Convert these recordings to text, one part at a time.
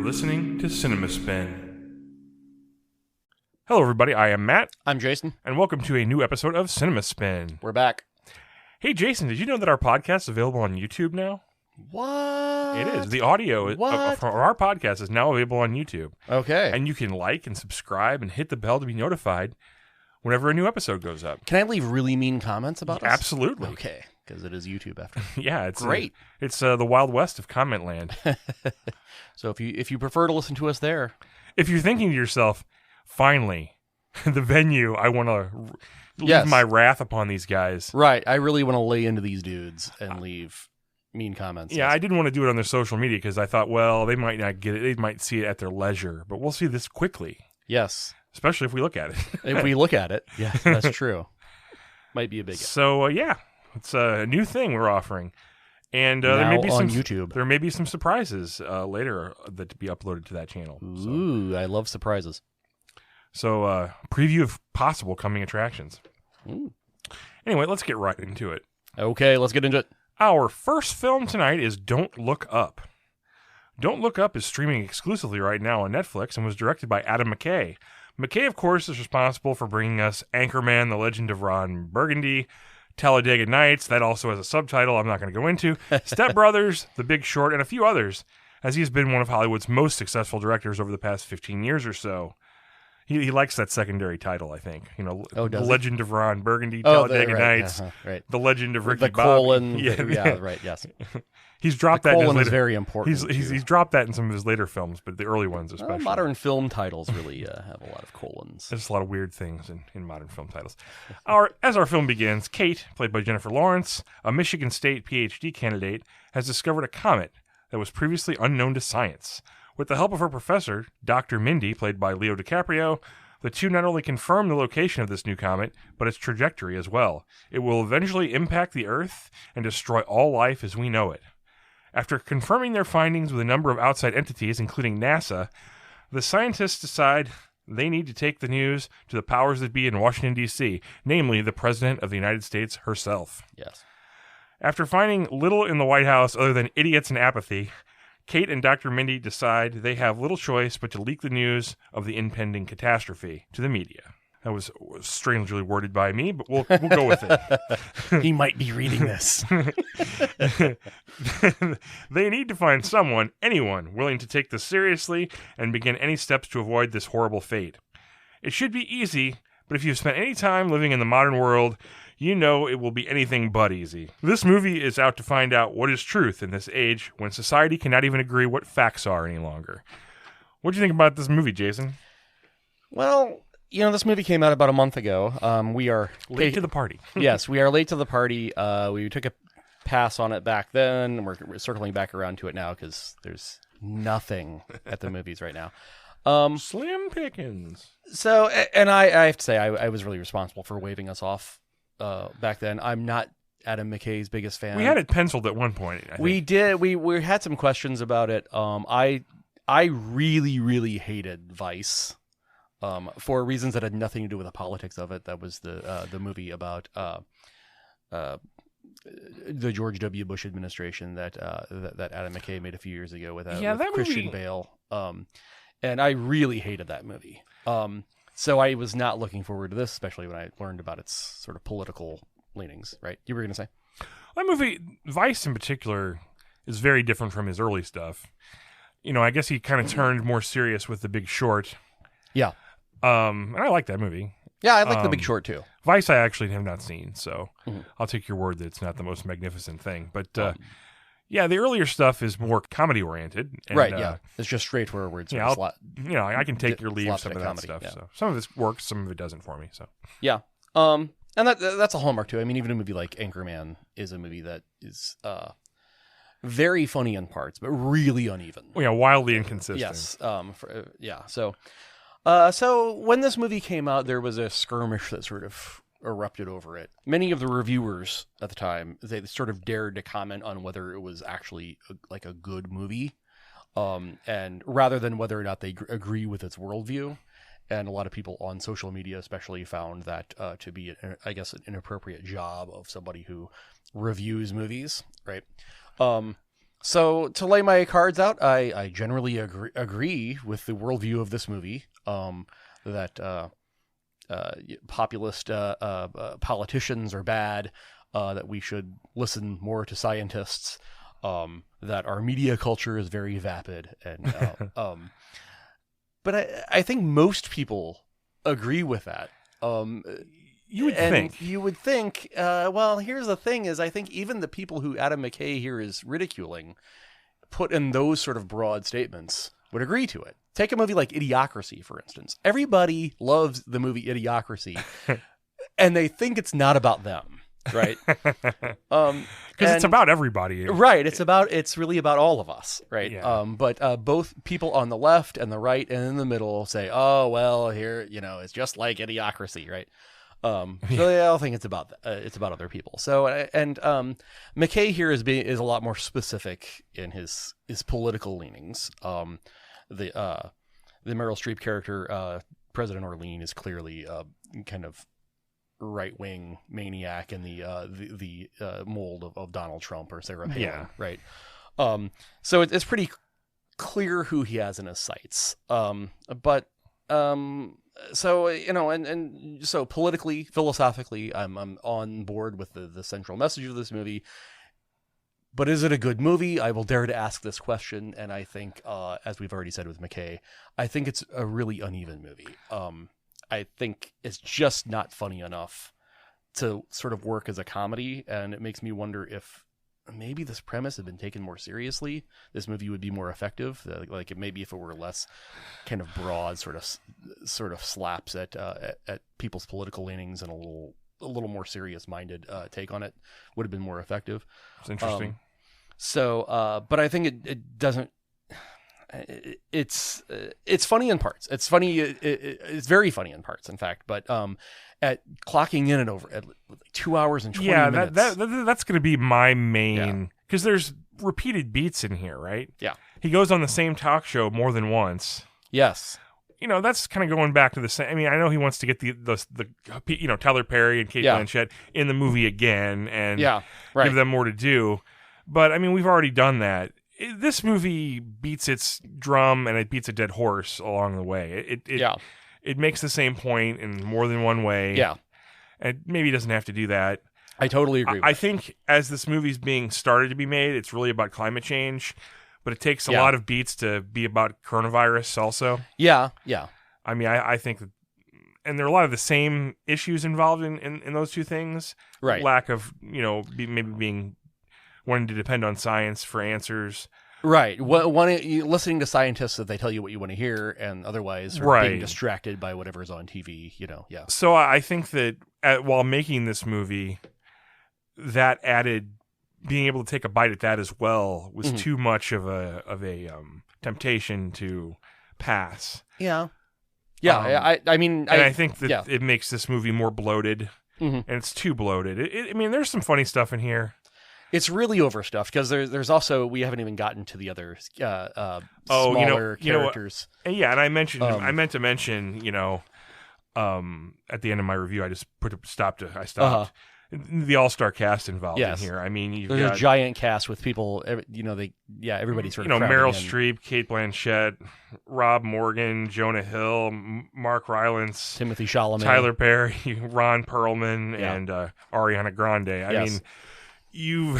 listening to Cinema Spin. Hello, everybody. I am Matt. I'm Jason. And welcome to a new episode of Cinema Spin. We're back. Hey, Jason, did you know that our podcast is available on YouTube now? What? It is. The audio from our podcast is now available on YouTube. Okay. And you can like and subscribe and hit the bell to be notified whenever a new episode goes up. Can I leave really mean comments about us? Absolutely. Okay, because it is YouTube after. Yeah, it's great. It's the Wild West of comment land. So if you prefer to listen to us there, if you're thinking to yourself, finally, the venue, I want to leave my wrath upon these guys. Right. I really want to lay into these dudes and leave mean comments. Yeah, I didn't want to do it on their social media because I thought, well, they might not get it. They might see it at their leisure, but we'll see this quickly. Yes. Especially if we look at it. If we look at it. Yeah, that's true. Might be a big hit. So, yeah, it's a new thing we're offering. And now there may be on YouTube. There may be some surprises later that to be uploaded to that channel. Ooh, I love surprises. So, preview of possible coming attractions. Ooh. Anyway, let's get right into it. Okay, let's get into it. Our first film tonight is Don't Look Up. Don't Look Up is streaming exclusively right now on Netflix and was directed by Adam McKay. McKay, of course, is responsible for bringing us Anchorman, The Legend of Ron Burgundy, Talladega Nights, that also has a subtitle I'm not going to go into, Step Brothers, The Big Short, and a few others, as he has been one of Hollywood's most successful directors over the past 15 years or so. He likes that secondary title, I think. You know, The Legend of Ron Burgundy, Talladega Nights, right. The Legend of Ricky the Bobby. colon. Yeah, right, yes. He's dropped the that in his colon later, is very important. He's dropped that in some of his later films, but the early ones especially. Modern film titles really have a lot of colons. There's a lot of weird things in modern film titles. As our film begins, Kate, played by Jennifer Lawrence, a Michigan State PhD candidate, has discovered a comet that was previously unknown to science. With the help of her professor, Dr. Mindy, played by Leo DiCaprio, the two not only confirm the location of this new comet, but its trajectory as well. It will eventually impact the Earth and destroy all life as we know it. After confirming their findings with a number of outside entities, including NASA, the scientists decide they need to take the news to the powers that be in Washington, D.C., namely the President of the United States herself. Yes. After finding little in the White House other than idiots and apathy, Kate and Dr. Mindy decide they have little choice but to leak the news of the impending catastrophe to the media. That was strangely worded by me, but we'll go with it. He might be reading this. They need to find anyone, willing to take this seriously and begin any steps to avoid this horrible fate. It should be easy, but if you've spent any time living in the modern world, you know it will be anything but easy. This movie is out to find out what is truth in this age when society cannot even agree what facts are any longer. What do you think about this movie, Jason? Well, this movie came out about a month ago. We are late to the party. Yes, we are late to the party. We took a pass on it back then, and we're circling back around to it now because there's nothing at the movies right now. Slim pickings. So, and I have to say, I was really responsible for waving us off back then. I'm not Adam McKay's biggest fan. We had it penciled at one point. I think. We did. We had some questions about it. I really, really hated Vice. For reasons that had nothing to do with the politics of it. That was the movie about the George W. Bush administration that Adam McKay made a few years ago with Christian movie. Bale. And I really hated that movie. So I was not looking forward to this, especially when I learned about its sort of political leanings. Right? You were going to say that movie, Vice in particular, is very different from his early stuff. I guess he kind of turned more serious with The Big Short. Yeah. And I like that movie. Yeah, I like The Big Short too. Vice I actually have not seen, so I'll take your word that it's not the most magnificent thing. But yeah, the earlier stuff is more comedy oriented. Right, yeah. It's just straightforward. Yeah, I can take your leave some of that comedy, stuff. Yeah. So some of it works, some of it doesn't for me. So yeah. And that's a hallmark too. I mean, even a movie like Anchorman is a movie that is very funny in parts, but really uneven. Well, yeah, wildly inconsistent. Yes. So when this movie came out, there was a skirmish that sort of erupted over it. Many of the reviewers at the time, they sort of dared to comment on whether it was actually a good movie, and rather than whether or not they agree with its worldview. And a lot of people on social media especially found that to be, I guess, an inappropriate job of somebody who reviews movies, right? So to lay my cards out, I generally agree with the worldview of this movie. That populist politicians are bad. That we should listen more to scientists. That our media culture is very vapid, and but I think most people agree with that. You would think. Well, here's the thing: is I think even the people who Adam McKay here is ridiculing, put in those sort of broad statements, would agree to it. Take a movie like Idiocracy, for instance. Everybody loves the movie Idiocracy, and they think it's not about them, right? Because it's about everybody, right? It's really about all of us, right? Yeah. But both people on the left and the right and in the middle say, "Oh, well, here, it's just like Idiocracy," right? So they all think it's about other people. So McKay here is a lot more specific in his political leanings. The Meryl Streep character, President Orlean, is clearly kind of right-wing maniac in the mold of Donald Trump or Sarah Palin, right? So it's pretty clear who he has in his sights. So so politically, philosophically, I'm on board with the central message of this movie. But is it a good movie? I will dare to ask this question, and I think, as we've already said with McKay, I think it's a really uneven movie. I think it's just not funny enough to sort of work as a comedy, and it makes me wonder if maybe this premise had been taken more seriously, this movie would be more effective. Like maybe if it were less kind of broad, sort of slaps at people's political leanings and a little more serious-minded take on it would have been more effective. It's interesting. But I think it doesn't. It's funny in parts. It's funny. It's very funny in parts, in fact. But at clocking in at 2 hours and 20 minutes. That's going to be my main, because there's repeated beats in here, right? Yeah. He goes on the same talk show more than once. Yes. That's kind of going back to the same. I mean, I know he wants to get the Tyler Perry and Cate Blanchett in the movie again and give them more to do. But I mean, we've already done that. This movie beats its drum and it beats a dead horse along the way. It makes the same point in more than one way. Yeah. And maybe it doesn't have to do that. I totally agree. I think as this movie's being started to be made, it's really about climate change, but it takes a lot of beats to be about coronavirus also. Yeah, yeah. I mean, I think that, and there are a lot of the same issues involved in those two things. Right. Lack of, maybe being wanting to depend on science for answers. Right. Listening to scientists that they tell you what you want to hear, and otherwise being distracted by whatever's on TV, yeah. So I think that while making this movie, that added being able to take a bite at that as well was too much of a temptation to pass. Yeah. Yeah. I think that it makes this movie more bloated, and it's too bloated. I mean, there's some funny stuff in here. It's really overstuffed because there's also, we haven't even gotten to the other smaller characters. And I mentioned I meant to mention at the end of my review I just stopped. The all-star cast involved in here. I mean, there's a giant cast with people. Everybody sort of Meryl Streep, Cate Blanchett, Rob Morgan, Jonah Hill, Mark Rylance, Timothy Chalamet, Tyler Perry, Ron Perlman, and Ariana Grande. I mean, you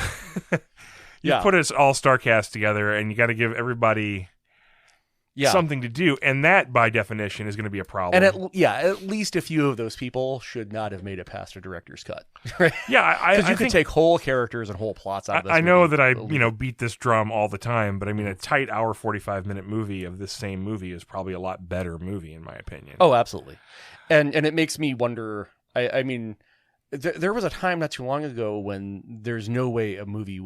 put an all-star cast together, and you got to give everybody something to do, and that, by definition, is going to be a problem. And at least a few of those people should not have made it past a director's cut. Right? Yeah, because you could take whole characters and whole plots out of this. I know that I beat this drum all the time, but I mean, a tight hour 45-minute movie of this same movie is probably a lot better movie, in my opinion. Oh, absolutely. And it makes me wonder. I mean, there was a time not too long ago when there's no way a movie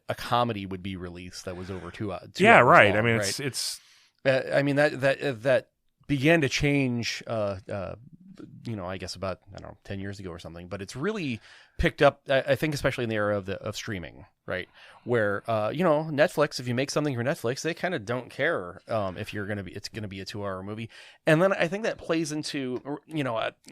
a comedy would be released that was over 2 hours. Yeah, right. Long, I mean, right? it's. I mean that began to change. I guess about 10 years ago or something. But it's really picked up. I think especially in the era of streaming, right? Where Netflix, if you make something for Netflix, they kind of don't care if it's gonna be a 2-hour movie. And then I think that plays into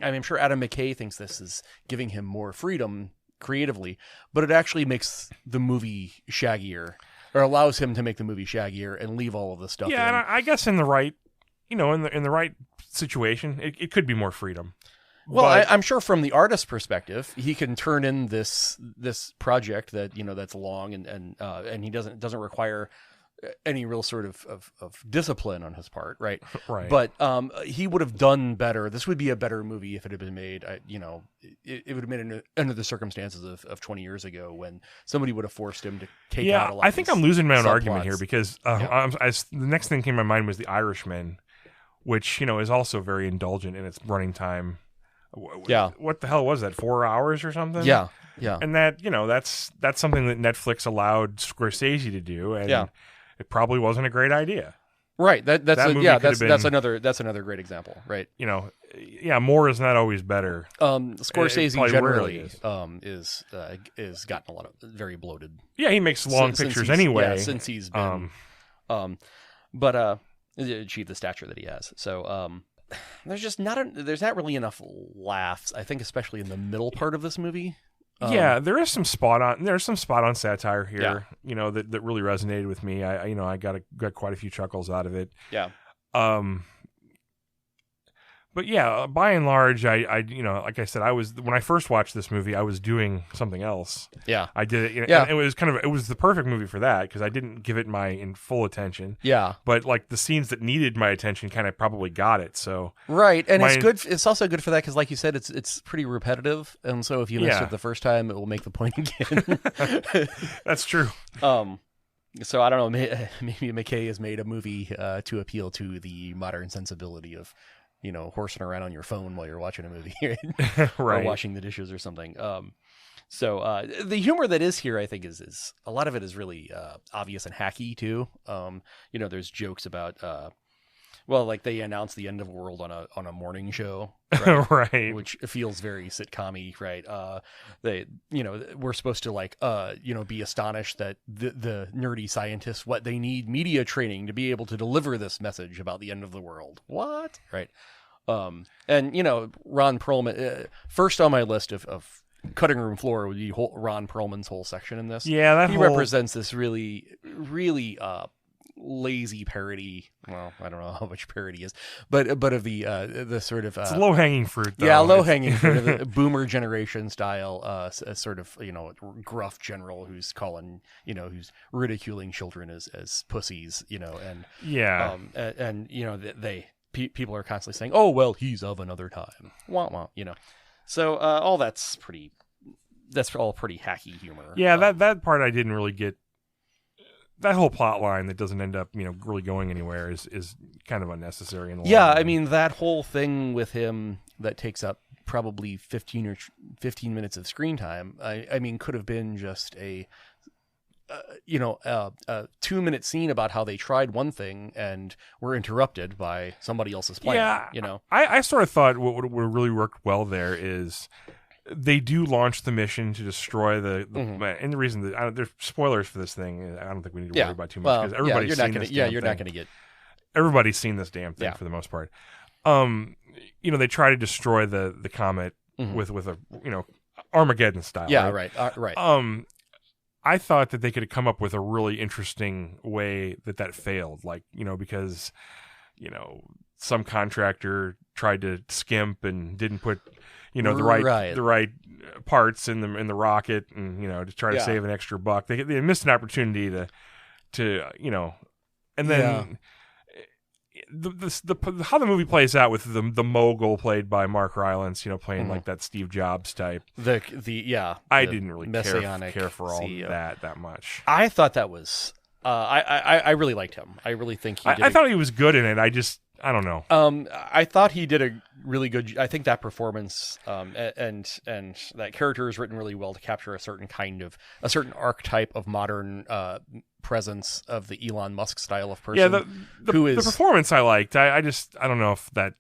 I'm sure Adam McKay thinks this is giving him more freedom creatively, but it actually makes the movie shaggier, or allows him to make the movie shaggier and leave all of the stuff. Yeah, in. and I guess in the right, in the right situation, it could be more freedom. Well, But- I'm sure from the artist's perspective, he can turn in this project that that's long and he doesn't require any real sort of discipline on his part, right? Right. But he would have done better. This would be a better movie if it had been made. It would have been under the circumstances of 20 years ago when somebody would have forced him to take out a lot. I think I'm losing my own argument subplots. here because the next thing that came to my mind was The Irishman, which is also very indulgent in its running time. Yeah. What the hell was that? 4 hours or something? Yeah. And that that's something that Netflix allowed Scorsese to do, and it probably wasn't a great idea. Right. That's been- another great example. Right. More is not always better. Scorsese probably generally rarely is gotten a lot of very bloated. Yeah, he makes long since pictures he's- anyway. Yeah, since he's been, but achieved the stature that he has. So there's not really enough laughs. I think, especially in the middle part of this movie. There's some spot on satire here, that really resonated with me. I got quite a few chuckles out of it. Yeah. But yeah, by and large, I like I said, when I first watched this movie, I was doing something else. Yeah. I did it. Yeah. And it was the perfect movie for that because I didn't give it my full attention. Yeah. But like the scenes that needed my attention kind of probably got it. So right, and it's good. It's also good for that because, like you said, it's pretty repetitive, and so if you missed it the first time, it will make the point again. That's true. So I don't know. Maybe McKay has made a movie to appeal to the modern sensibility of, horsing around on your phone while you're watching a movie, Right? Or washing the dishes or something. So the humor that is here, I think, is a lot of it is really obvious and hacky too. There's jokes about, like they announce the end of the world on a morning show, right? Right. Which feels very sitcom-y, right? We're supposed to be astonished that the nerdy scientists, what they need media training to be able to deliver this message about the end of the world. What? Right. Ron Perlman, first on my list of cutting room floor would be Ron Perlman's whole section in this. Yeah, he represents this really, really lazy parody. Well, I don't know how much parody is, but of the sort of it's low hanging fruit. Though. Yeah, low hanging fruit of the boomer generation style, sort of gruff general who's calling who's ridiculing children as pussies, and people are constantly saying, oh well, he's of another time, wah wah, so all that's all pretty hacky humor. Yeah, that part I didn't really get. That whole plot line that doesn't end up, really going anywhere is kind of unnecessary. In the long run. I mean, that whole thing with him that takes up probably 15 minutes of screen time. I mean, could have been just a 2-minute scene about how they tried one thing and were interrupted by somebody else's plan. Yeah, I sort of thought what really worked well there is they do launch the mission to destroy the and the reason that there's spoilers for this thing. I don't think we need to worry about too much because everybody's seen this. You're not going to get. Everybody's seen this damn thing for the most part. They try to destroy the comet with a Armageddon style. Yeah, right. Right. I thought that they could have come up with a really interesting way that failed, because some contractor tried to skimp and didn't put the right parts in the rocket, and to try to save an extra buck. They missed an opportunity to and then how the movie plays out with the mogul played by Mark Rylance, playing like that Steve Jobs type. I didn't really care for all that much. I thought that was I really liked him. I really think I thought he was good in it. I don't know. I thought he did a really good. I think that performance, and that character is written really well to capture a certain archetype of modern presence of the Elon Musk style of person. Yeah, the performance I liked. I don't know if that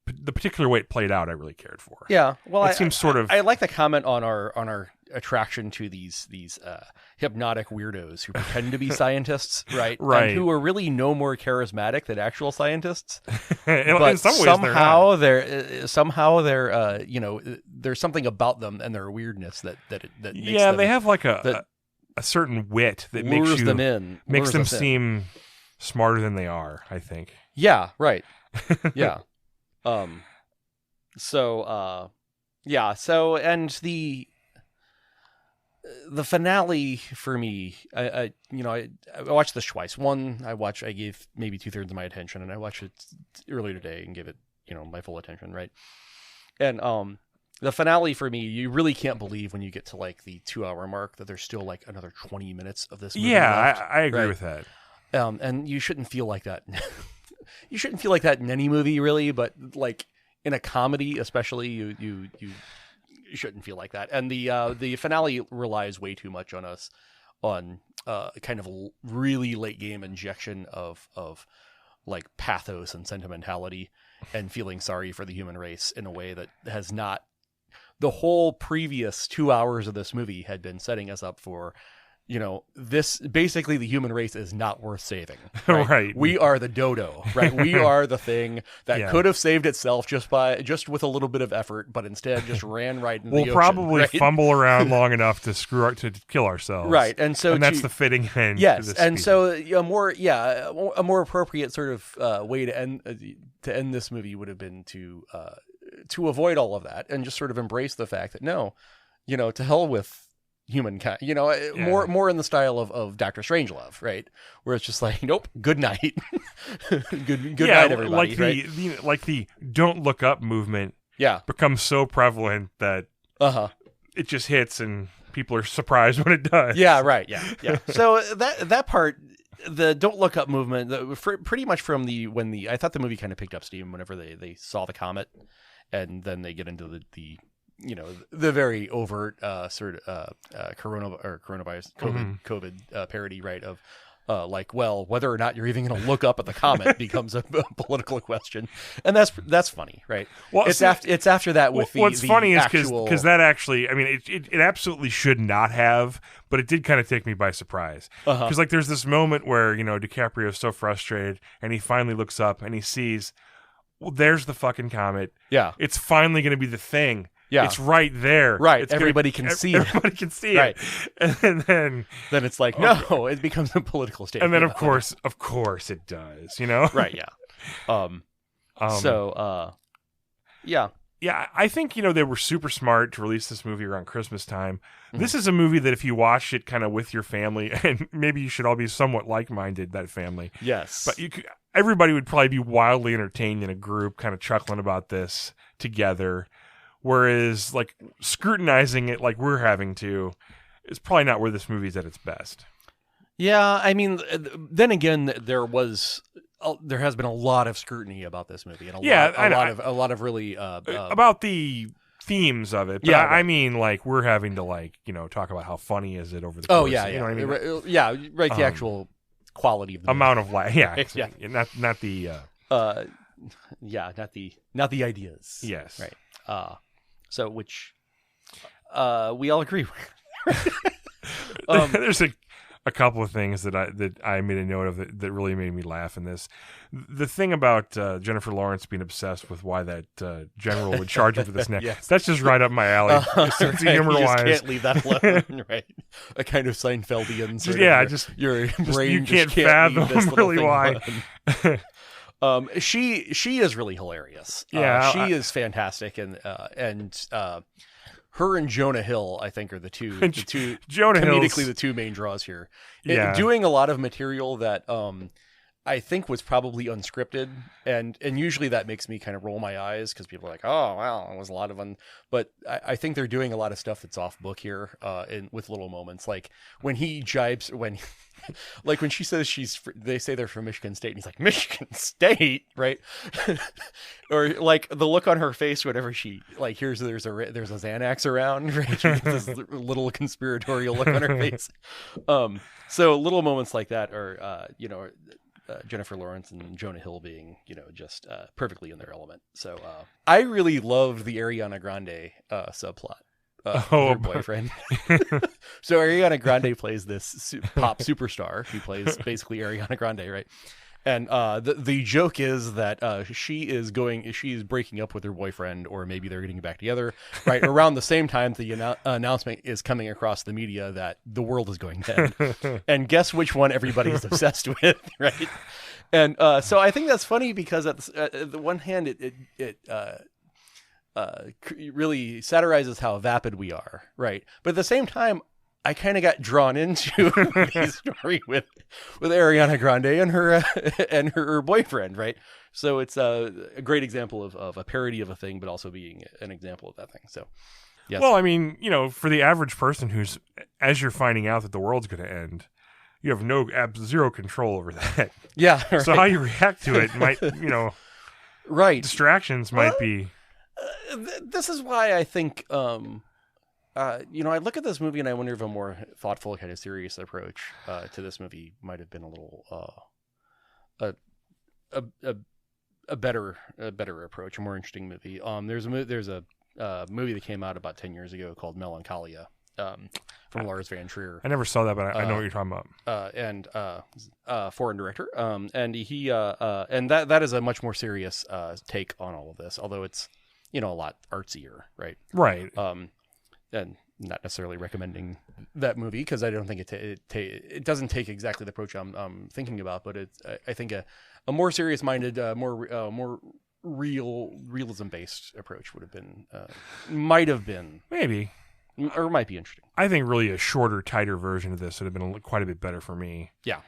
the particular way it played out, I really cared for. Yeah, well, it seems sort of. I like the comment on our attraction to these hypnotic weirdos who pretend to be scientists, right? Right. And who are really no more charismatic than actual scientists. in some ways, somehow they're there's something about them and their weirdness that makes them, they have like a certain wit that makes them seem smarter than they are, I think. Yeah, right. Yeah. So and the finale for me, I watched this twice. One, I gave maybe 2/3 of my attention, and I watched it earlier today and gave it, my full attention, right? And the finale for me, you really can't believe when you get to like the 2-hour mark that there's still like another 20 minutes of this movie left, I agree right? with that. And you shouldn't feel like that. You shouldn't feel like that in any movie, really, but like in a comedy, especially, you shouldn't feel like that. And the finale relies way too much on kind of a really late game injection of like pathos and sentimentality and feeling sorry for the human race in a way that has not. The whole previous 2 hours of this movie had been setting us up for, this basically the human race is not worth saving. Right? Right. We are the dodo, right? We are the thing that could have saved itself just with a little bit of effort, but instead just ran right into the ocean. We'll probably right? fumble around long enough to to kill ourselves. Right. And so that's the fitting end. Yes. To this And species. so a more appropriate sort of way to end this movie would have been to avoid all of that and just sort of embrace the fact that no, to hell with humankind, more in the style of Dr. Strangelove, right? Where it's just like, nope, good night. good night, everybody. Like the don't look up movement becomes so prevalent that it just hits and people are surprised when it does. Yeah, right. Yeah. So that part, the don't look up movement, pretty much from I thought the movie kind of picked up steam whenever they saw the comet, and then they get into the very overt coronavirus COVID parody, right? Of whether or not you're even going to look up at the comet becomes a political question, and that's funny, right? Well, it's after that with what's funny is actual... because that actually, I mean, it absolutely should not have, but it did kind of take me by surprise. Because like there's this moment where DiCaprio is so frustrated, and he finally looks up and he sees, well, there's the fucking comet. Yeah, it's finally going to be the thing. Yeah. It's right there. Right. Everybody can see it. Everybody can see it. And then it's like, no, it becomes a political statement. And then of course it does, Right, yeah. Yeah. Yeah, I think, they were super smart to release this movie around Christmas time. Mm-hmm. This is a movie that if you watch it kind of with your family, and maybe you should all be somewhat like-minded, that family. Yes. But everybody would probably be wildly entertained in a group kind of chuckling about this together. Whereas, like, scrutinizing it like we're having to is probably not where this movie's at its best. Yeah, I mean, then again, there has been a lot of scrutiny about this movie, and a lot of really about the themes of it. But yeah, I mean, like, we're having to talk about how funny is it over the course. Oh yeah, you know what I mean? Yeah, right. The actual quality of the amount movie. Of life. Yeah, yeah. Not the. Not the ideas. Yes. Right. So, which we all agree with. There's a couple of things that I made a note of that really made me laugh in this. The thing about Jennifer Lawrence being obsessed with why that general would charge him for this neck, that's just right up my alley. Sense of humor wise, can't leave that alone, right? A kind of Seinfeldian sort of your brain you can't can't fathom really why. She is really hilarious. Yeah, she is fantastic, and her and Jonah Hill, I think, are the two Jonah comedically the two main draws here. Doing a lot of material that I think was probably unscripted, and usually that makes me kind of roll my eyes because people are like, oh wow, it was a lot of but I think they're doing a lot of stuff that's off book here, with little moments like when he jibes like when she says they say they're from Michigan State, and he's like, Michigan State, right? Or like the look on her face whenever she like hears there's a Xanax around, right? She gets this little conspiratorial look on her face. So little moments like that are Jennifer Lawrence and Jonah Hill being, just perfectly in their element. So I really loved the Ariana Grande subplot. Her boyfriend. So Ariana Grande plays this pop superstar. She plays basically Ariana Grande, right? And the joke is that she's breaking up with her boyfriend, or maybe they're getting back together, right? Around the same time the announcement is coming across the media that the world is going to end. And guess which one everybody's obsessed with, right? And so I think that's funny because at the one hand, it really satirizes how vapid we are, right? But at the same time, I kind of got drawn into the story with Ariana Grande and her boyfriend, right? So it's a great example of a parody of a thing, but also being an example of that thing. So, yes. Well, I mean, for the average person who's, as you're finding out that the world's going to end, you have zero control over that. Yeah. Right. So how you react to it might, right. Distractions might be. This is why I think. I look at this movie and I wonder if a more thoughtful, kind of serious approach to this movie might have been a little a better approach, a more interesting movie. There's a movie that came out about 10 years ago called Melancholia from Lars von Trier. I never saw that, but I know what you're talking about. And foreign director. And he and that is a much more serious take on all of this, although it's a lot artsier, right? Right. And not necessarily recommending that movie because I don't think it doesn't take exactly the approach I'm thinking about, but I think a more serious-minded, more realism based approach would have been might have been maybe or might be interesting. I think really a shorter, tighter version of this would have been quite a bit better for me. Yeah,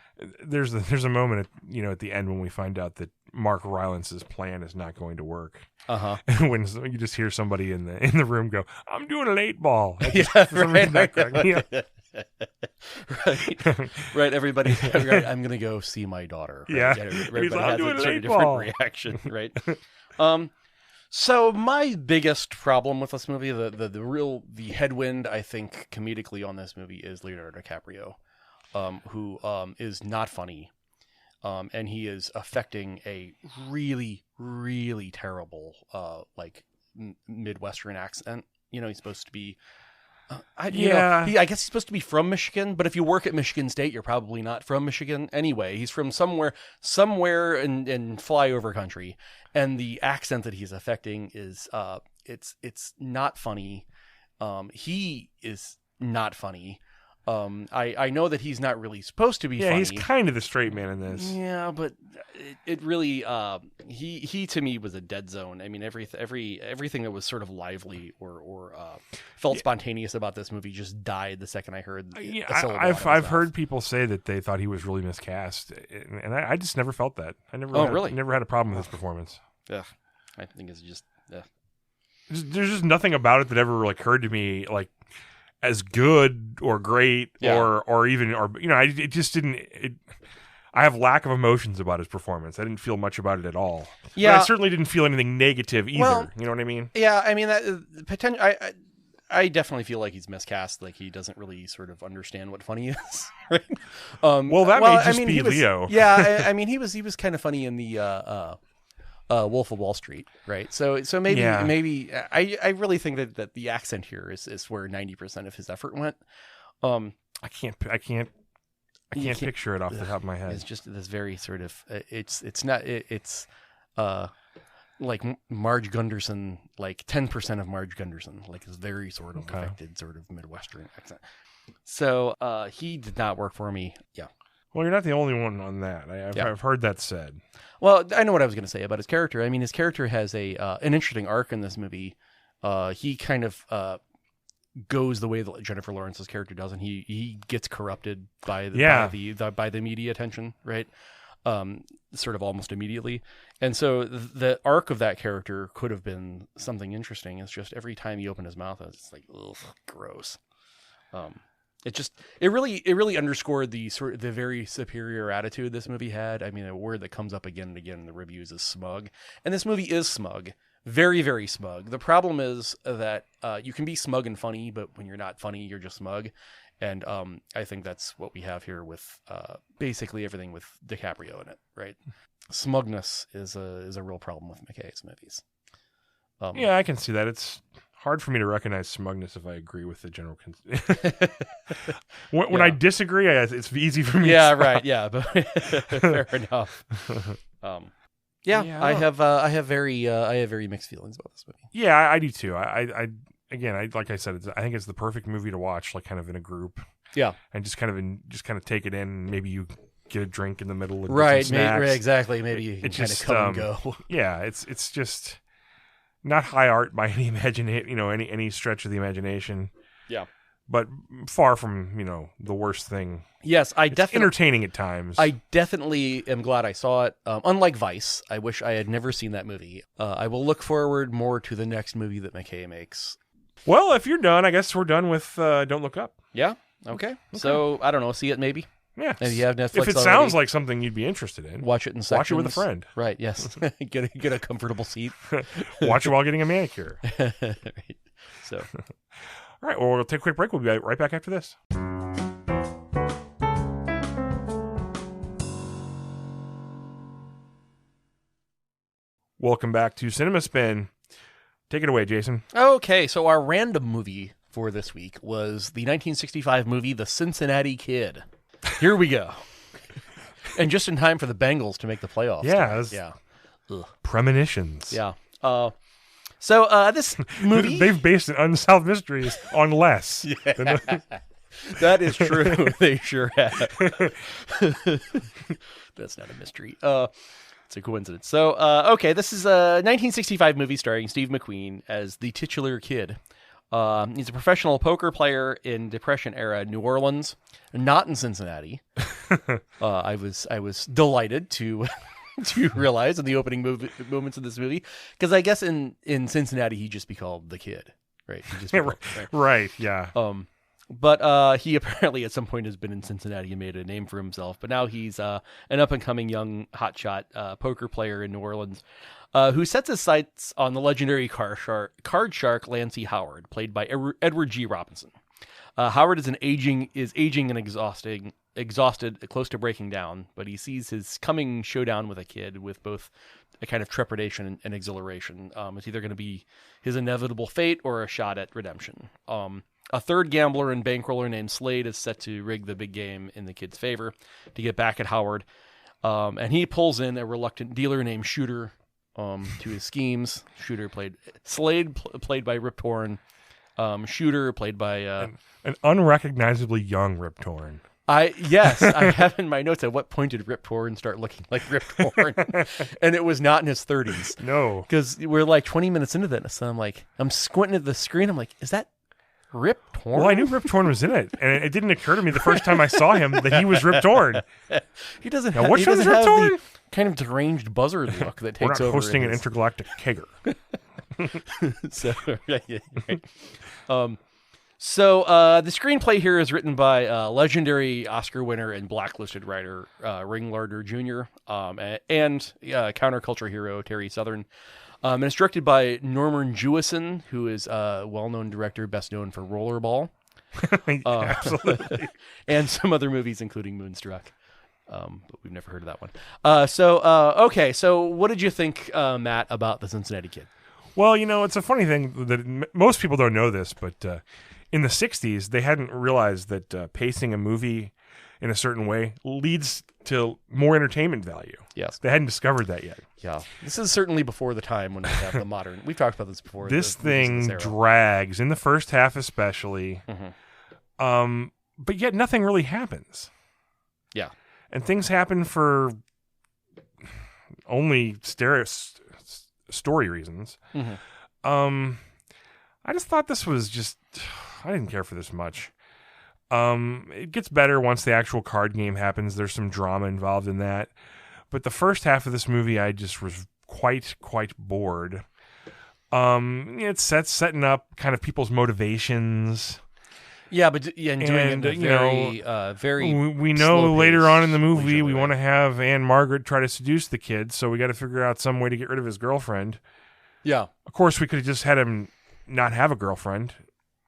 there's a moment at the end when we find out that Mark Rylance's plan is not going to work. And when you just hear somebody in the room go, "I'm doing an 8-ball." Right. Everybody's right. I'm gonna go see my daughter. Right? Yeah. Everybody has a sort of different reaction, right? So my biggest problem with this movie, the headwind I think comedically on this movie is Leonardo DiCaprio, who is not funny. And he is affecting a really, really terrible, Midwestern accent. He's supposed to be, I guess he's supposed to be from Michigan, but if you work at Michigan State, you're probably not from Michigan anyway. He's from somewhere in flyover country. And the accent that he's affecting is, it's not funny. He is not funny. I know that he's not really supposed to be funny. Yeah, he's kind of the straight man in this. Yeah, but it really he to me was a dead zone. I mean, everything that was sort of lively or felt spontaneous about this movie just died the second I heard. I've heard people say that they thought he was really miscast, and I just never felt that. I never had a problem with his performance. Yeah, I think it's just There's just nothing about it that ever occurred to me as good or great or even it just didn't. I have lack of emotions about his performance. I didn't feel much about it at all. Yeah, but I certainly didn't feel anything negative either. Well, you know what I mean? Yeah, I mean that potential. I definitely feel like he's miscast. Like he doesn't really sort of understand what funny is. Right? May just be Leo. Yeah, I mean he was kind of funny in the Wolf of Wall Street, right? So maybe I really think that the accent here is where 90% of his effort went. I can't picture it off the top of my head. It's just this very sort of it's like Marge Gunderson, like 10% of Marge Gunderson, like this very sort of affected sort of Midwestern accent. So he did not work for me. Yeah. Well, you're not the only one on that. I've heard that said. Well, I know what I was going to say about his character. I mean, his character has an interesting arc in this movie. He kind of goes the way that Jennifer Lawrence's character does, and he gets corrupted by the media attention, right? Sort of almost immediately. And so the arc of that character could have been something interesting. It's just every time he opened his mouth, it's like, ugh, gross. It really underscored the very superior attitude this movie had. I mean, a word that comes up again and again in the reviews is smug. And this movie is smug. Very, very smug. The problem is that you can be smug and funny, but when you're not funny, you're just smug. And I think that's what we have here with basically everything with DiCaprio in it, right? Smugness is a real problem with McKay's movies. Yeah, I can see that. It's hard for me to recognize smugness if I agree with the general. When I disagree, it's easy for me. Yeah, to right. Yeah, but fair enough. I have very mixed feelings about this movie. Yeah, I do too. I like I said, I think it's the perfect movie to watch, like kind of in a group. Yeah, and just kind of take it in. Maybe you get a drink in the middle, and right? Get some snacks. Exactly. Maybe you can kind of come and go. Yeah, it's just not high art by any any stretch of the imagination. Yeah, but far from the worst thing. Yes, it's entertaining at times. I definitely am glad I saw it. Unlike Vice, I wish I had never seen that movie. I will look forward more to the next movie that McKay makes. Well, if you're done, I guess we're done with Don't Look Up. Yeah. Okay. So I don't know. See it maybe. Yeah. And you have Netflix. If it sounds like something you'd be interested in, watch it in sections. Watch it with a friend. Right. Yes. get a comfortable seat. Watch it while getting a manicure. Right. So. All right. Well, we'll take a quick break. We'll be right back after this. Welcome back to Cinema Spin. Take it away, Jason. Okay, so our random movie for this week was the 1965 movie The Cincinnati Kid. Here we go. And just in time for the Bengals to make the playoffs. Yeah. Yeah. Ugh. Premonitions. Yeah. So this movie... They've based it Unsolved Mysteries on less. Yeah. That is true. They sure have. That's not a mystery. It's a coincidence. So, okay, this is a 1965 movie starring Steve McQueen as the titular kid. He's a professional poker player in Depression-era New Orleans, not in Cincinnati. I was delighted to realize in the opening moments of this movie, because I guess in Cincinnati he'd just be called the Kid, right? Right, yeah. But he apparently at some point has been in Cincinnati and made a name for himself. But now he's an up-and-coming young hotshot poker player in New Orleans who sets his sights on the legendary card shark Lancey Howard, played by Edward G. Robinson. Howard is aging and exhausted, close to breaking down, but he sees his coming showdown with a kid with both a kind of trepidation and exhilaration. It's either going to be his inevitable fate or a shot at redemption. A third gambler and bankroller named Slade is set to rig the big game in the kid's favor to get back at Howard. And he pulls in a reluctant dealer named Shooter to his schemes. Slade played by Rip Torn. Shooter played by... an unrecognizably young Rip Torn. I have in my notes at what point did Rip Torn start looking like Rip Torn, and it was not in his 30s. No, because we're like 20 minutes into this, so I'm squinting at the screen. I'm like, is that Rip Torn? Well, I knew Rip Torn was in it, and it didn't occur to me the first time I saw him that he was Rip Torn. He doesn't now, have, which he doesn't Rip have Torn? the kind of deranged buzzard look that takes over. We're not hosting an intergalactic kegger. So, right. So the screenplay here is written by legendary Oscar winner and blacklisted writer Ring Lardner Jr. And counterculture hero Terry Southern. And it's directed by Norman Jewison, who is a well-known director, best known for Rollerball. Absolutely. And some other movies, including Moonstruck. But we've never heard of that one. Okay, so what did you think, Matt, about The Cincinnati Kid? Well, it's a funny thing that most people don't know this, but in the 60s, they hadn't realized that pacing a movie in a certain way leads to more entertainment value. Yes. They hadn't discovered that yet. Yeah. This is certainly before the time when we have the modern... We've talked about this before. This thing drags, in the first half especially. Mm-hmm. But yet nothing really happens. Yeah. And things happen for only story reasons. Mm-hmm. I just thought this was just... I didn't care for this much. It gets better once the actual card game happens. There's some drama involved in that. But the first half of this movie, I just was quite bored. It's setting up kind of people's motivations. Yeah, but and doing it very. We know later on in the movie we want to have Ann-Margret try to seduce the kid, so we got to figure out some way to get rid of his girlfriend. Yeah. Of course, we could have just had him not have a girlfriend.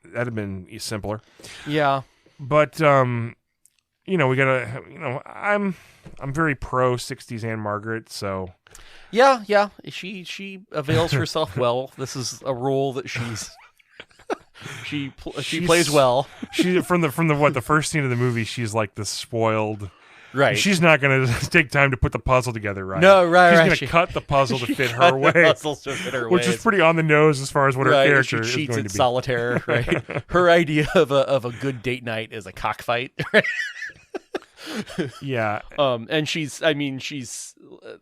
That'd have been simpler. Yeah. But we gotta. I'm very pro '60s Ann-Margret, so. Yeah. She avails herself well. This is a role that she plays well. She from the first scene of the movie, she's like the spoiled. Right. She's not going to take time to put the puzzle together, right? No, right. She's going to cut the puzzle to fit her way, which is pretty on the nose as far as what her character is going to be. She cheats at solitaire, right? Her idea of a good date night is a cockfight, right? Yeah. And she's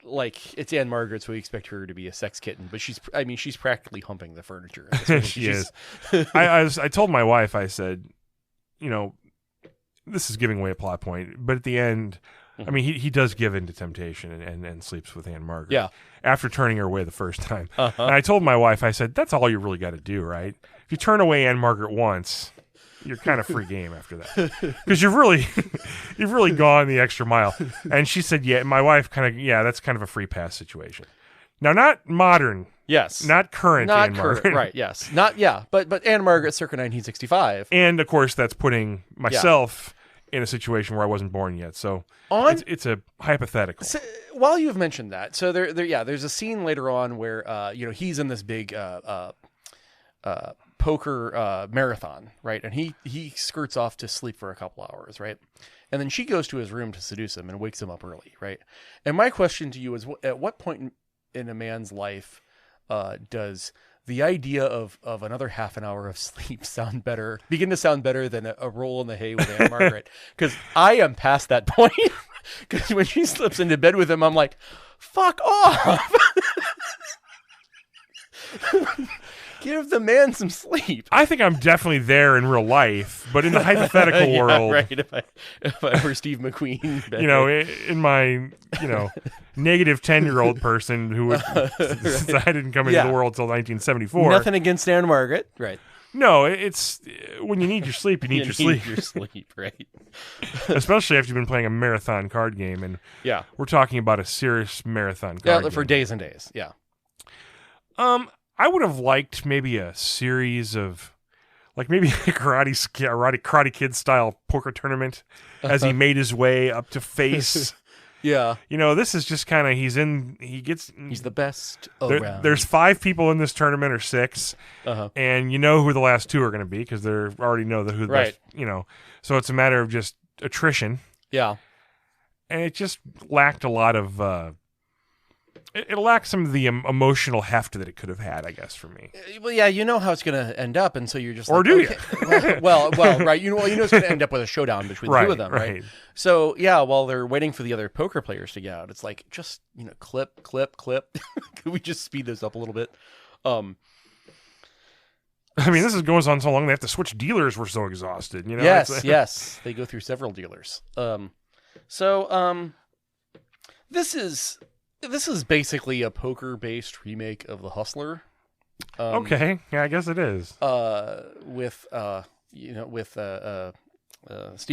like, it's Ann-Margret, so we expect her to be a sex kitten, but she's practically humping the furniture. She is. I told my wife, I said, this is giving away a plot point, but at the end, I mean, he does give in to temptation and sleeps with Ann-Margret. Yeah. After turning her away the first time. Uh-huh. And I told my wife, I said, that's all you really got to do, right? If you turn away Ann-Margret once, you're kind of free game after that. Because you've really gone the extra mile. And she said, yeah, my wife that's kind of a free pass situation. Now, not modern. Yes. Not current Ann-Margret. Current, right, yes. But Ann-Margret circa 1965. And, of course, that's putting myself in a situation where I wasn't born yet. So it's a hypothetical. So, while you've mentioned that, so there's a scene later on where he's in this big poker marathon, right? And he skirts off to sleep for a couple hours, right? And then she goes to his room to seduce him and wakes him up early, right? And my question to you is, at what point in a man's life does the idea of another half an hour of sleep begin to sound better than a roll in the hay with Ann-Margret? Because I am past that point. Because when she slips into bed with him, I'm like, fuck off. Give the man some sleep. I think I'm definitely there in real life, but in the hypothetical world, right? If I were Steve McQueen, in my negative 10-year-old person who since I didn't come into the world until 1974. Nothing against Ann-Margret, right? No, it's when you need your sleep, you need your sleep. Your sleep, right? Especially after you've been playing a marathon card game, and we're talking about a serious marathon card game. For days and days. Yeah. I would have liked maybe a series of, like maybe a Karate Kid style poker tournament as he made his way up to face. Yeah. This is just kind of, he's the best around. There's 5 people in this tournament, or 6, and you know who the last 2 are going to be because they already know who the best, so it's a matter of just attrition. Yeah. And it just lacked a lot of, it lacked some of the emotional heft that it could have had, I guess, for me. Well, yeah, you know how it's going to end up, and so you're just or like, do okay. you? Well, right. You know it's going to end up with a showdown between the two of them, right? So, yeah, while they're waiting for the other poker players to get out, it's like, just, clip. Could we just speed this up a little bit? I mean, this goes on so long, they have to switch dealers. We're so exhausted, Yes. They go through several dealers. This is basically a poker-based remake of The Hustler. Okay, yeah, I guess it is. With Steve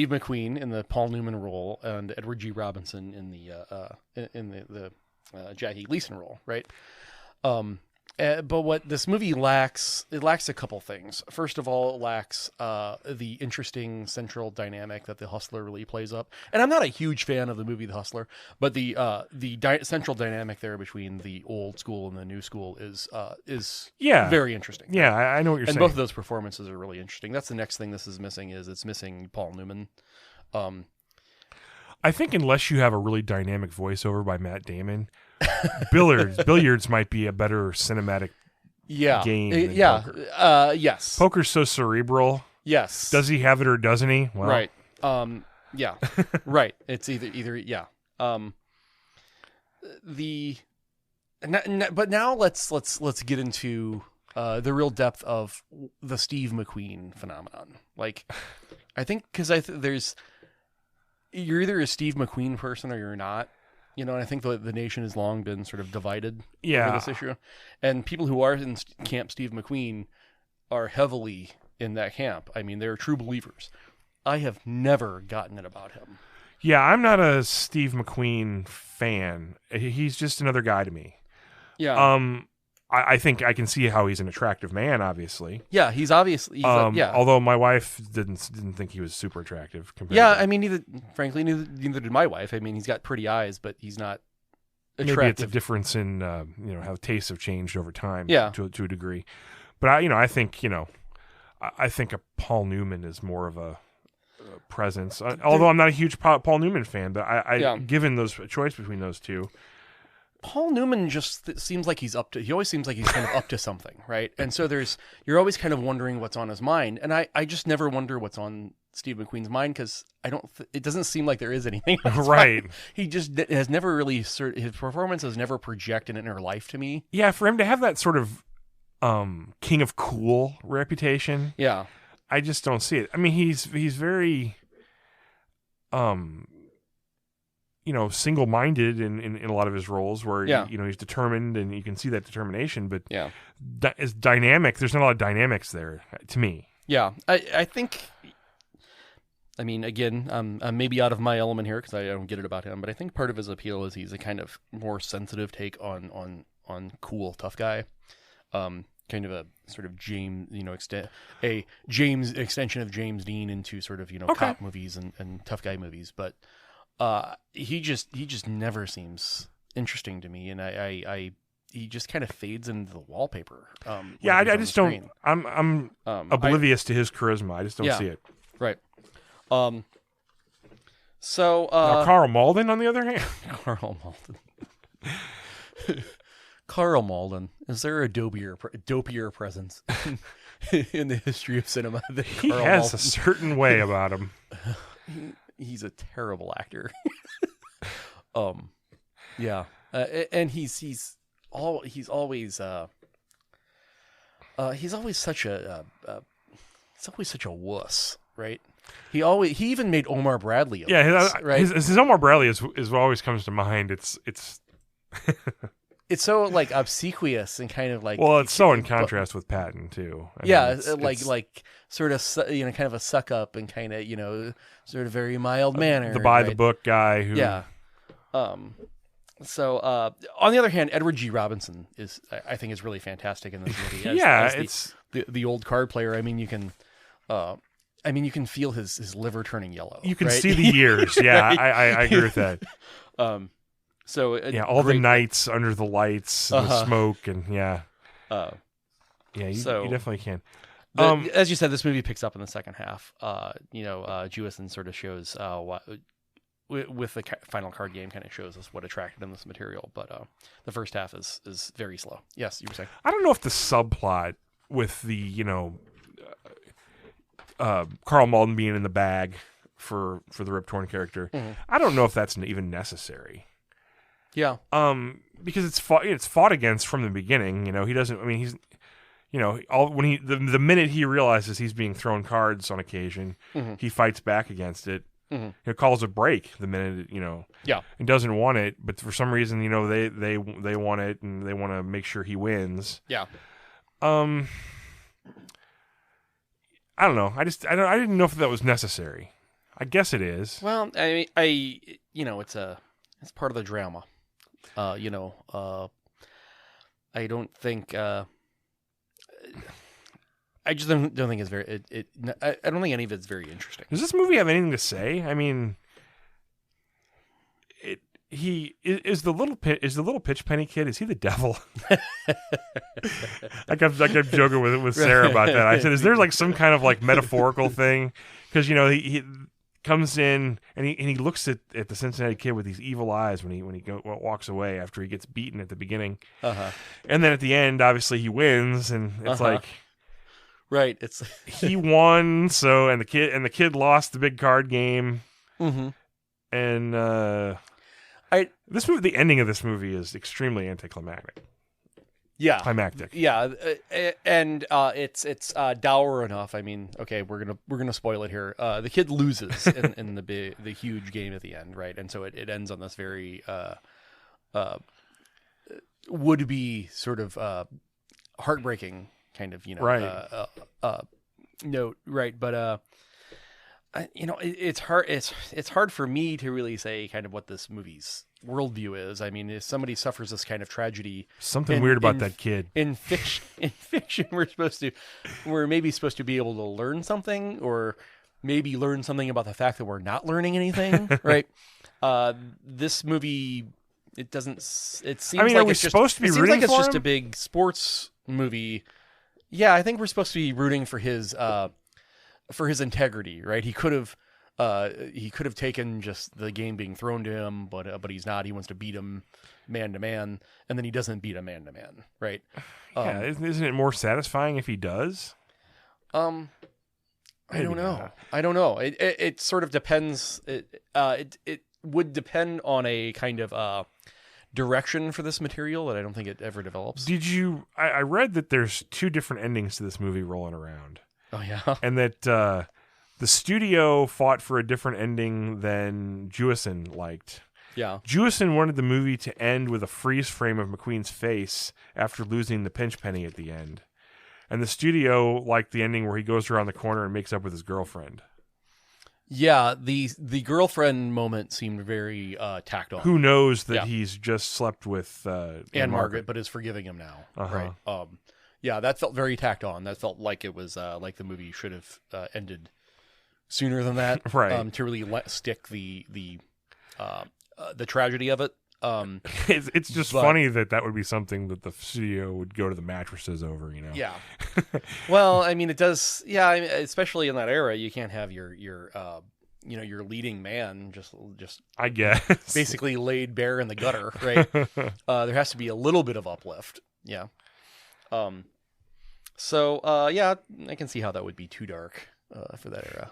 McQueen in the Paul Newman role and Edward G. Robinson in the Jackie Gleason role, right? But what this movie lacks, it lacks a couple things. First of all, it lacks the interesting central dynamic that The Hustler really plays up. And I'm not a huge fan of the movie The Hustler, but the central dynamic there between the old school and the new school is very interesting. Yeah, I know what you're saying. And both of those performances are really interesting. That's the next thing this is missing, it's missing Paul Newman. I think unless you have a really dynamic voiceover by Matt Damon, billiards might be a better cinematic game than poker. Yes. Poker's so cerebral. Yes. Does he have it or doesn't he? Well. Right. Yeah. Right. It's either yeah. But now let's get into the real depth of the Steve McQueen phenomenon. Like, I think because you're either a Steve McQueen person or you're not. And I think the nation has long been sort of divided over this issue. And people who are in Camp Steve McQueen are heavily in that camp. I mean, they're true believers. I have never gotten it about him. Yeah, I'm not a Steve McQueen fan. He's just another guy to me. Yeah. I think I can see how he's an attractive man, obviously. Yeah, he's obviously. Yeah. Although my wife didn't think he was super attractive. Compared Yeah, to, I mean, neither did my wife. I mean, he's got pretty eyes, but he's not attractive. maybe it's a difference in how tastes have changed over time. Yeah. To a degree, but I think I think a Paul Newman is more of a presence. Although I'm not a huge Paul Newman fan, but given those a choice between those two. Paul Newman just seems like he always seems like he's kind of up to something, right? And so you're always kind of wondering what's on his mind. And I just never wonder what's on Steve McQueen's mind because it doesn't seem like there is anything. Right. He just has never really, his performance has never projected an inner life to me. Yeah, for him to have that sort of king of cool reputation. Yeah. I just don't see it. I mean, he's very single-minded in a lot of his roles where, he's determined and you can see that determination, but it's dynamic. There's not a lot of dynamics there to me. Yeah. I think, I mean, again, I'm maybe out of my element here because I don't get it about him, but I think part of his appeal is he's a kind of more sensitive take on cool, tough guy. Kind of a sort of James extension of James Dean into sort of, cop movies and tough guy movies, but he just never seems interesting to me, and he just kind of fades into the wallpaper. I just don't. I'm oblivious to his charisma. I just don't see it. Right. So Carl Malden, on the other hand, Carl Malden, is there a dopier presence in the history of cinema than he Carl has Malden? a certain way about him. He's a terrible actor. And he's always such a wuss, right? He even made Omar Bradley a wuss, right? His Omar Bradley is what always comes to mind. It's it's so like obsequious and kind of like, well, it's so in contrast with Patton too. I mean, like sort of kind of a suck up and kind of sort of very mild manner, the by the book guy who So on the other hand, Edward G. Robinson I think is really fantastic in this movie. As the old card player. I mean, you can feel his liver turning yellow. You can see the years. Yeah, I agree with that. So all the nights under the lights, and the smoke, and you definitely can. As you said, this movie picks up in the second half. Jewison sort of shows with the final card game, kind of shows us what attracted him to this material. But the first half is very slow. Yes, you were saying. I don't know if the subplot with the Carl Malden being in the bag for the Rip Torn character, I don't know if that's even necessary. Yeah. Because it's fought against from the beginning. He doesn't. I mean, he's. The minute he realizes he's being thrown cards on occasion, he fights back against it. He calls a break the minute and doesn't want it, but for some reason they want it and they want to make sure he wins. Yeah. I don't know. I didn't know if that was necessary. I guess it is. Well, it's part of the drama. I don't think. I just don't think it's very. I don't think any of it's very interesting. Does this movie have anything to say? I mean, is the little Pitch Penny kid? Is he the devil? I kept joking with Sarah about that. I said, is there like some kind of like metaphorical thing? Because he comes in and he looks at the Cincinnati Kid with these evil eyes when he walks away after he gets beaten at the beginning, and then at the end, obviously he wins, and it's like. Right, it's he won. So and the kid lost the big card game, and this movie, the ending of this movie is extremely anticlimactic. Yeah, climactic. Yeah, and it's dour enough. I mean, okay, we're gonna spoil it here. The kid loses in the huge game at the end, right? And so it ends on this very would be sort of heartbreaking kind of note, right? But it's hard. It's hard for me to really say kind of what this movie's worldview is. I mean, if somebody suffers this kind of tragedy, Something weird about that kid. In fiction, we're maybe supposed to be able to learn something, or maybe learn something about the fact that we're not learning anything, right? This movie, it doesn't. It seems I mean, like are we it's supposed to be it seems rooting like it's for just him? a big sports movie. Yeah, I think we're supposed to be rooting for his integrity, right? He could have taken just the game being thrown to him, but he's not. He wants to beat him man to man, and then he doesn't beat him man to man, right? Yeah, isn't it more satisfying if he does? I don't know. I don't know. It sort of depends. It would depend on a kind of direction for this material that I don't think it ever develops. Did you? I read that there's 2 different endings to this movie rolling around. Oh yeah, And that the studio fought for a different ending than Jewison liked. yeah. Jewison wanted the movie to end with a freeze frame of McQueen's face after losing the pinch penny at the end. And the studio liked the ending where he goes around the corner and makes up with his girlfriend. Yeah, the girlfriend moment seemed very tacked on. Who knows that Yeah. he's just slept with Ann-Margret, but is forgiving him now, Uh-huh. right? Yeah, that felt very tacked on. That felt like it was like the movie should have ended sooner than that, Right. To really stick the tragedy of it. It's just But- funny that would be something that the studio would go to the mattresses over, Yeah. Well, I mean, it does. Yeah, I mean, especially in that era, you can't have your leading man just I guess. basically laid bare in the gutter, right? There has to be a little bit of uplift. Yeah. So yeah, I can see how that would be too dark for that era.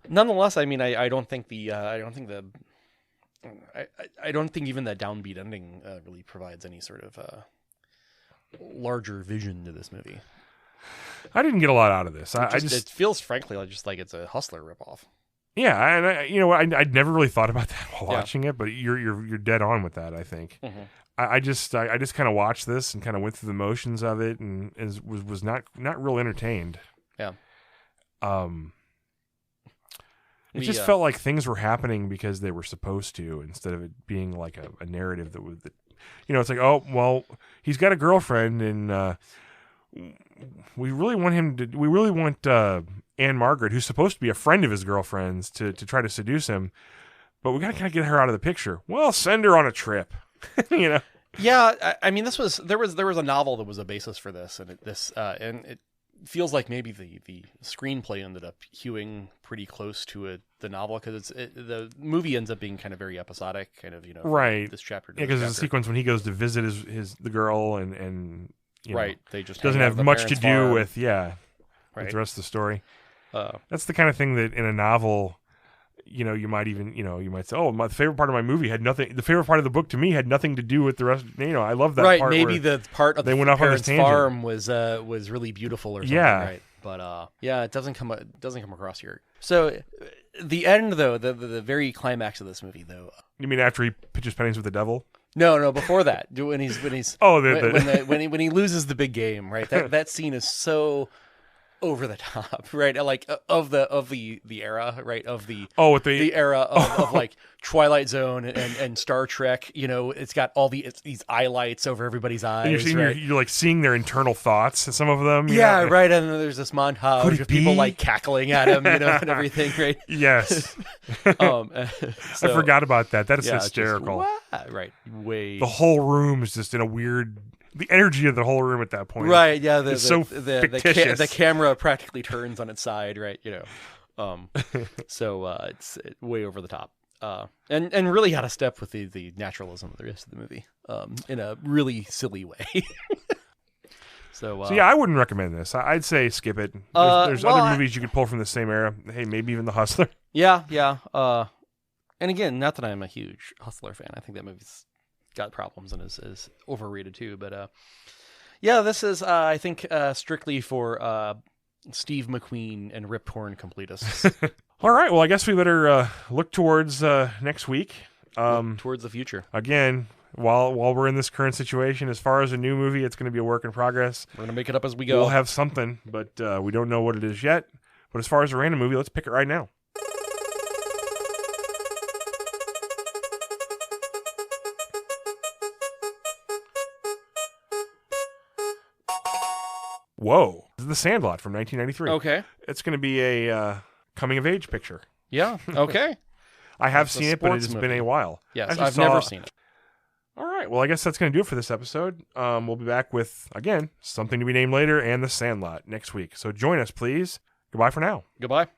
Nonetheless, I mean, I don't think I don't think even that downbeat ending really provides any sort of larger vision to this movie. I didn't get a lot out of this. It feels frankly like it's a Hustler ripoff. Yeah, and you know what? I'd never really thought about that while Yeah. watching it, but you're dead on with that. I think. Mm-hmm. I just kind of watched this and kind of went through the motions of it and was not real entertained. Yeah. It just felt like things were happening because they were supposed to, instead of it being like a narrative that it's like, oh well, he's got a girlfriend and we really want Ann-Margret, who's supposed to be a friend of his girlfriend's, to try to seduce him, but we gotta kind of get her out of the picture. Well, send her on a trip. Yeah, I mean, there was a novel that was a basis for this, and it feels like maybe the screenplay ended up hewing pretty close to the novel, because the movie ends up being kind of very episodic, kind of right. this chapter. Yeah, because there's a sequence when he goes to visit the girl and right, they just doesn't hang out have at the much to parents' do farm. with Right. with the rest of the story. That's the kind of thing that in a novel, you might say, oh, my favorite part of my movie had nothing. The favorite part of the book to me had nothing to do with the rest. I love that right. part. Maybe where the part of they the went off on this parents' tangent. farm was really beautiful or something. Yeah. Right. But yeah, it doesn't come across here. So the end, though, the very climax of this movie, though. You mean after he pitches pennies with the devil? No, before that, when he's when he loses the big game, right? That scene is so over the top, right? Like of the era, right? Of the era of like Twilight Zone and Star Trek. It's got all these eye lights over everybo's eyes. And you're like seeing their internal thoughts. Some of them, yeah, right. And then there's this montage of people be? like cackling at him, and everything, right? Yes. I I forgot about that. That is hysterical. Right, way. The whole room is just in a weird. The energy of the whole room at that point, right? Yeah, it's so fictitious. The camera practically turns on its side, right? So it's way over the top, and really out of step with the naturalism of the rest of the movie, in a really silly way. So yeah, I wouldn't recommend this. I'd say skip it. There's other movies you could pull from the same era. Hey, maybe even The Hustler. Yeah. And again, not that I'm a huge Hustler fan. I think that movie's got problems and is overrated too. But yeah, this is I think strictly for Steve McQueen and Rip Torn completists. All right. Well, I guess we better look towards next week. Towards the future. Again, while we're in this current situation, as far as a new movie, it's going to be a work in progress. We're going to make it up as we go. We'll have something, but we don't know what it is yet. But as far as a random movie, let's pick it right now. Whoa. This is The Sandlot from 1993. Okay. It's going to be a coming-of-age picture. Yeah. Okay. I have It's a seen it, but sports it's movie. been a while. Yes, I I've never seen it. All right. Well, I guess that's going to do it for this episode. We'll be back with, again, Something to Be Named Later and The Sandlot next week. So join us, please. Goodbye for now. Goodbye.